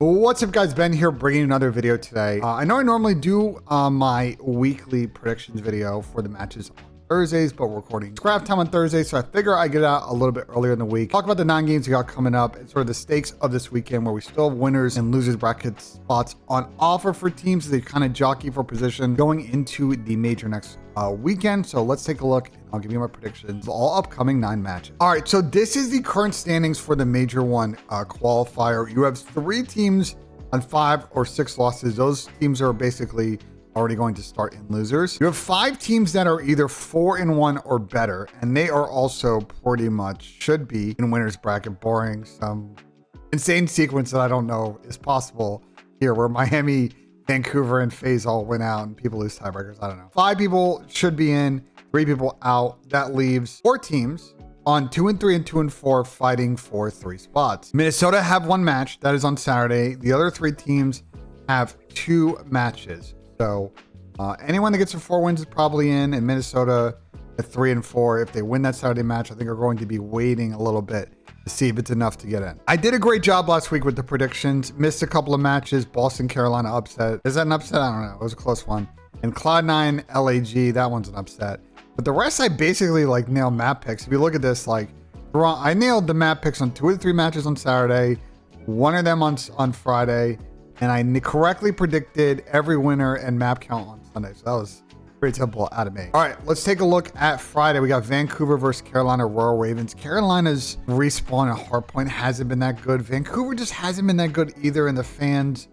What's up, guys? Ben here, bringing another video today. I know I normally do my weekly predictions video for the matches on Thursdays, but we're recording scrap time on Thursday, so I figure I get out a little bit earlier in the week. Talk about the 9 games we got coming up and sort of the stakes of this weekend, where we still have winners and losers bracket spots on offer for teams as they kind of jockey for position going into the major next weekend. So let's take a look. I'll give you my predictions of all upcoming 9 matches. All right, so this is the current standings for the Major 1 qualifier. You have 3 teams on 5 or 6 losses. Those teams are basically already going to start in losers. You have 5 teams that are either 4-1 or better, and they are also pretty much should be in winners bracket, barring some insane sequence that I don't know is possible here, where Miami, Vancouver, and FaZe all went out and people lose tiebreakers. I don't know. 5 people should be in, 3 people out. That leaves 4 teams on 2 and 3 and 2 and 4 fighting for 3 spots. Minnesota have 1 match. That is on Saturday. The other 3 teams have 2 matches. So anyone that gets to 4 wins is probably in, and Minnesota at 3 and 4, if they win that Saturday match, I think are going to be waiting a little bit to see if it's enough to get in. I did a great job last week with the predictions. Missed a couple of matches. Boston, Carolina upset. Is that an upset? I don't know. It was a close one. And Cloud9, LAG, that one's an upset. But the rest, I basically like nailed map picks. If you look at this, like I nailed the map picks on 2 of the 3 matches on Saturday, 1 of them on Friday, and I correctly predicted every winner and map count on Sunday. So that was pretty simple out of me. All right, let's take a look at Friday. We got Vancouver versus Carolina Royal Ravens. Carolina's respawn at hardpoint hasn't been that good. Vancouver just hasn't been that good either, and the fans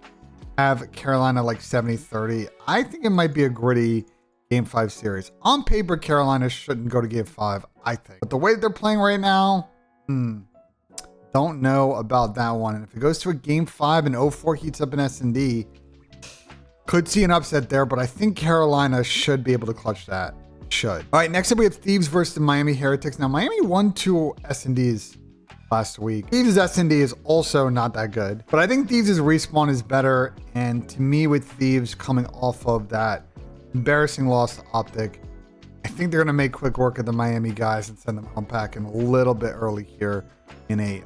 have Carolina like 70-30. I think it might be a gritty Game 5 series. On paper, Carolina shouldn't go to Game 5, I think. But the way they're playing right now, don't know about that one. And if it goes to a Game 5 and 0-4 heats up in S&D, could see an upset there, but I think Carolina should be able to clutch that. Should. All right, next up we have Thieves versus the Miami Heretics. Now, Miami won 2 S&Ds last week. Thieves' S&D is also not that good, but I think Thieves' respawn is better. And to me, with Thieves coming off of that embarrassing loss to Optic, I think they're going to make quick work of the Miami guys and send them home packing a little bit early here in a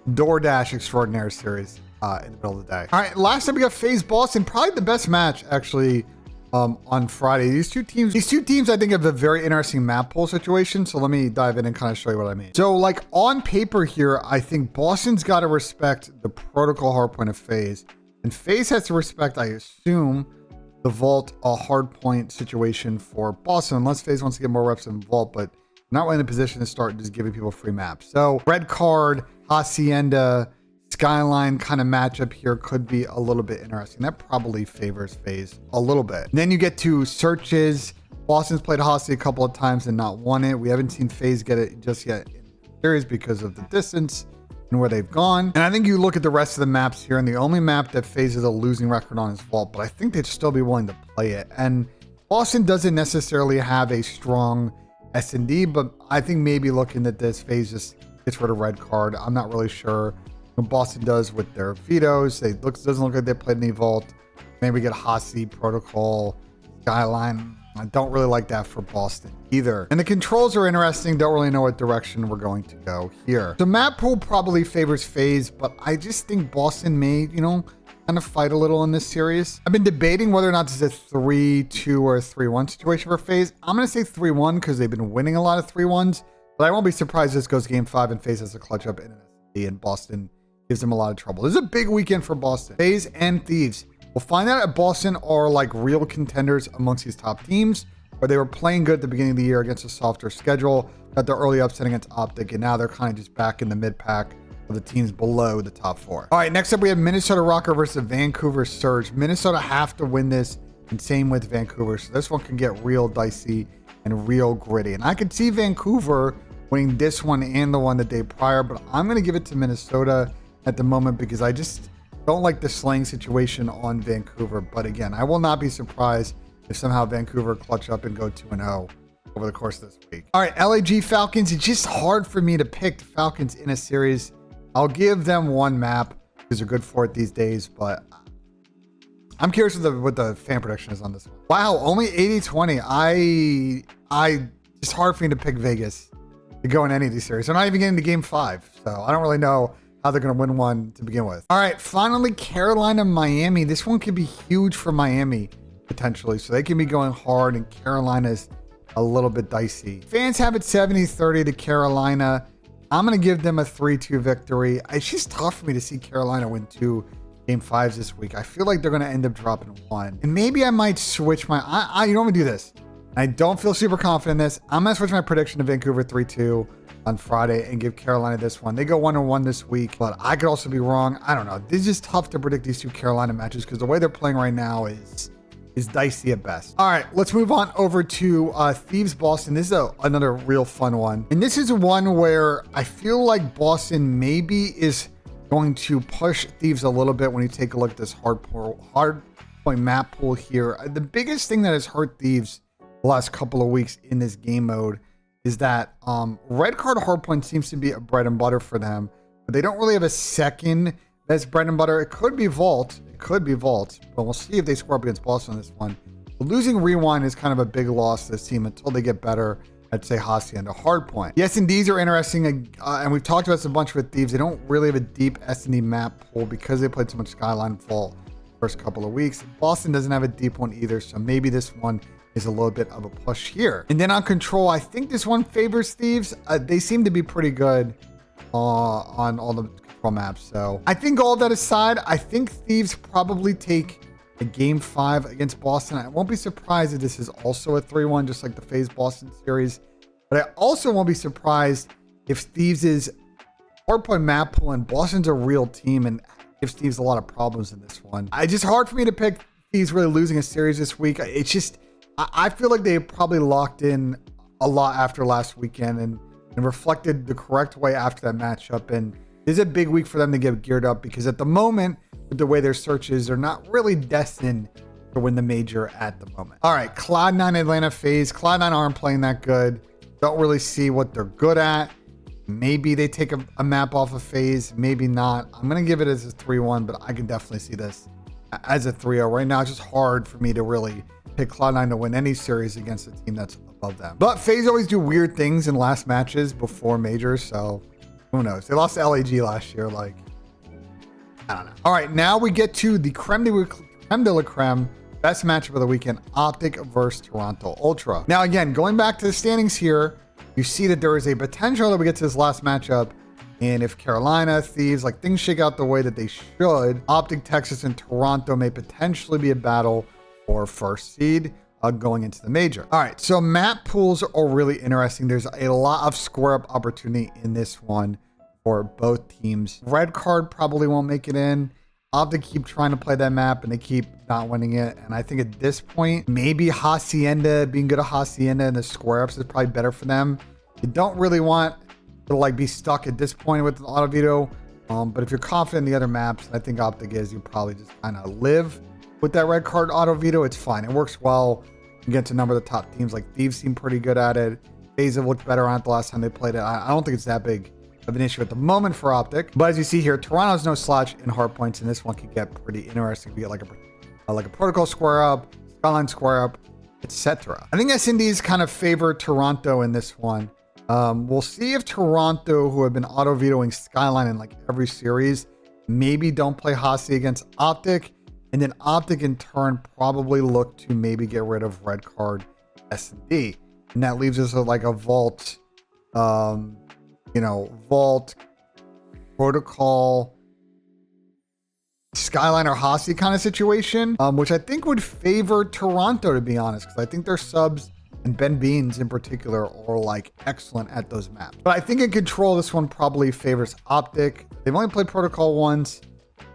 DoorDash extraordinary series in the middle of the day. All right, last time we got FaZe Boston, probably the best match actually on Friday. These two teams I think have a very interesting map pool situation. So let me dive in and kind of show you what I mean. So like on paper here, I think Boston's got to respect the protocol hardpoint of FaZe, and FaZe has to respect, I assume, the Vault hardpoint situation for Boston, unless FaZe wants to get more reps in Vault, but not really in a position to start just giving people free maps. So Red Card, Hacienda, Skyline kind of matchup here could be a little bit interesting. That probably favors FaZe a little bit. And then you get to searches. Boston's played Hasi a couple of times and not won it. We haven't seen FaZe get it just yet in the series because of the distance and where they've gone. And I think you look at the rest of the maps here, and the only map that FaZe has a losing record on is Vault, but I think they'd still be willing to play it. And Boston doesn't necessarily have a strong S&D, but I think maybe looking at this, FaZe just gets rid of Red Card. I'm not really sure what Boston does with their vetoes. Doesn't look like they played any Vault. Maybe get Hasi, Protocol, Skyline. I don't really like that for Boston either. And the controls are interesting. Don't really know what direction we're going to go here. The map pool probably favors FaZe, but I just think Boston may, kind of fight a little in this series. I've been debating whether or not this is a 3-2 or a 3-1 situation for FaZe. I'm going to say 3-1 because they've been winning a lot of 3-1s, but I won't be surprised if this goes Game 5 and FaZe has a clutch up in an SD and Boston gives them a lot of trouble. This is a big weekend for Boston. FaZe and Thieves. We'll find out if Boston are like real contenders amongst these top teams, or they were playing good at the beginning of the year against a softer schedule, got their early upset against Optic, and now they're kind of just back in the mid-pack of the teams below the top 4. All right, next up we have Minnesota Rocker versus Vancouver Surge. Minnesota have to win this, and same with Vancouver. So this one can get real dicey and real gritty. And I could see Vancouver winning this one and the one the day prior, but I'm going to give it to Minnesota at the moment because I just don't like the slaying situation on Vancouver. But again, I will not be surprised if somehow Vancouver clutch up and go 2-0 over the course of this week. All right, LAG Falcons. It's just hard for me to pick the Falcons in a series. I'll give them 1 map because they're good for it these days, but I'm curious what the fan prediction is on this one. Wow, only 80-20. It's hard for me to pick Vegas to go in any of these series. They're not even getting to Game 5, so I don't really know how they're going to win one to begin with. All right, finally, Carolina, Miami. This one could be huge for Miami, potentially. So they can be going hard, and Carolina's a little bit dicey. Fans have it 70-30 to Carolina. I'm going to give them a 3-2 victory. It's just tough for me to see Carolina win 2 Game 5s this week. I feel like they're going to end up dropping 1. And maybe I might switch my... you know, I'm going to do this. I don't feel super confident in this. I'm going to switch my prediction to Vancouver 3-2 on Friday and give Carolina this one. They go 1-1 this week, but I could also be wrong. I don't know. This is just tough to predict these 2 Carolina matches because the way they're playing right now is dicey at best. All right, let's move on over to Thieves Boston. This is another real fun one. And this is one where I feel like Boston maybe is going to push Thieves a little bit when you take a look at this hard point map pool here. The biggest thing that has hurt Thieves the last couple of weeks in this game mode is that red card hardpoint seems to be a bread and butter for them, but they don't really have a second that's bread and butter. It could be Vault. It could be Vault, but we'll see if they score up against Boston on this one. But losing Rewind is kind of a big loss to this team until they get better at, say, Hacienda hardpoint. The S&Ds are interesting, and we've talked about this a bunch with Thieves. They don't really have a deep S&D map pool because they played so much Skyline Fall first couple of weeks. Boston doesn't have a deep one either, so maybe this one is a little bit of a push here. And then on Control, I think this one favors Thieves. They seem to be pretty good on all the Control maps. So I think all that aside, I think Thieves probably take a Game 5 against Boston. I won't be surprised if this is also a 3-1, just like the FaZe Boston series. But I also won't be surprised if Thieves is hardpoint map pool and Boston's a real team and gives Thieves a lot of problems in this one. It's just hard for me to pick Thieves really losing a series this week. It's just... I feel like they probably locked in a lot after last weekend and reflected the correct way after that matchup. And this is a big week for them to get geared up because at the moment, with the way their search is, they're not really destined to win the major at the moment. All right, Cloud9 Atlanta FaZe. Cloud9 aren't playing that good. Don't really see what they're good at. Maybe they take a map off of FaZe, maybe not. I'm going to give it as a 3-1, but I can definitely see this as a 3-0. Right now, it's just hard for me to really pick Cloud9 to win any series against a team that's above them. But FaZe always do weird things in last matches before majors, so who knows? They lost to LAG last year, like, I don't know. All right, now we get to the creme de la creme, best matchup of the weekend, Optic versus Toronto Ultra. Now, again, going back to the standings here, you see that there is a potential that we get to this last matchup, and if Carolina, Thieves, like things shake out the way that they should, Optic, Texas, and Toronto may potentially be a battle or first seed going into the major. All right, so map pools are really interesting. There's a lot of square up opportunity in this one for both teams. Red card probably won't make it in. Optic keep trying to play that map and they keep not winning it. And I think at this point, maybe Hacienda, being good at Hacienda and the square ups is probably better for them. You don't really want to like be stuck at this point with the auto veto. But if you're confident in the other maps, I think Optic is, you probably just kind of live with that red card auto veto. It's fine. It works well against a number of the top teams. Like Thieves seem pretty good at it. FaZe have looked better on it the last time they played it. I don't think it's that big of an issue at the moment for Optic. But as you see here, Toronto's no slouch in hard points, and this one could get pretty interesting. We get like a protocol square up, Skyline square up, etc. I think SNDs kind of favor Toronto in this one. We'll see if Toronto, who have been auto vetoing Skyline in like every series, maybe don't play Hasi against Optic. And then Optic in turn probably look to maybe get rid of red card S&D. And that leaves us with like a Vault, Vault, Protocol, Skyline or Hasi kind of situation, which I think would favor Toronto, to be honest, because I think their subs and Ben Beans in particular are like excellent at those maps. But I think in Control, this one probably favors Optic. They've only played Protocol once.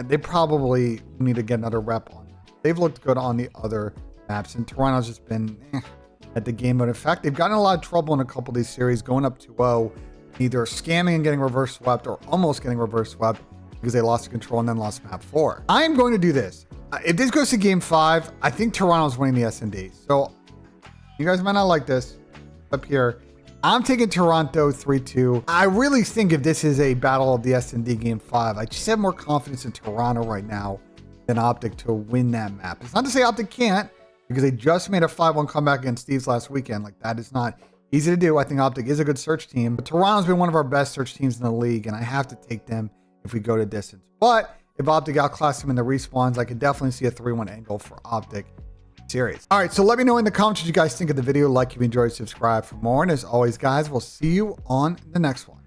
They probably need to get another rep on it. They've looked good on the other maps, and Toronto's just been at the game. But in fact, they've gotten a lot of trouble in a couple of these series, going up 2-0, either scamming and getting reverse swept or almost getting reverse swept because they lost Control and then lost map 4. I am going to do this. If this goes to game 5, I think Toronto's winning the S&D. So you guys might not like this up here. I'm taking Toronto 3-2. I really think if this is a battle of the S&D game 5, I just have more confidence in Toronto right now than Optic to win that map. It's not to say Optic can't, because they just made a 5-1 comeback against Thieves last weekend. Like, that is not easy to do. I think Optic is a good search team, but Toronto's been one of our best search teams in the league, and I have to take them if we go to distance. But if Optic outclassed him in the respawns, I could definitely see a 3-1 angle for Optic series. All right, so let me know in the comments what you guys think of the video. Like if you enjoyed, subscribe for more. And as always, guys, we'll see you on the next one.